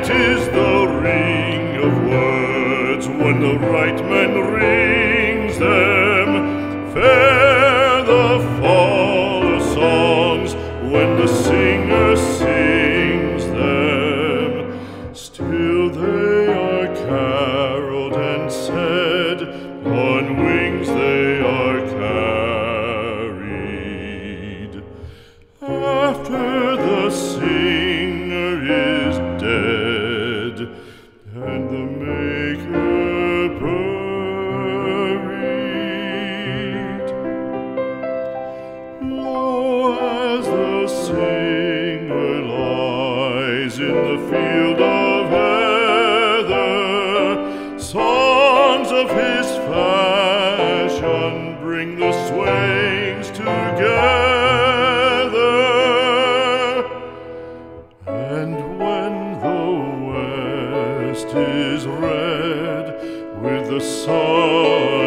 Sweet is the ring of words when the right man rings them. Fair the fall of songs when the singer sings them. Still they are caroled and said, on wings they are carried. After the singer is dead and the maker buried, lo, as the singer lies in the field of heather, songs of his fashion bring the swains together. And when the west is red with the sun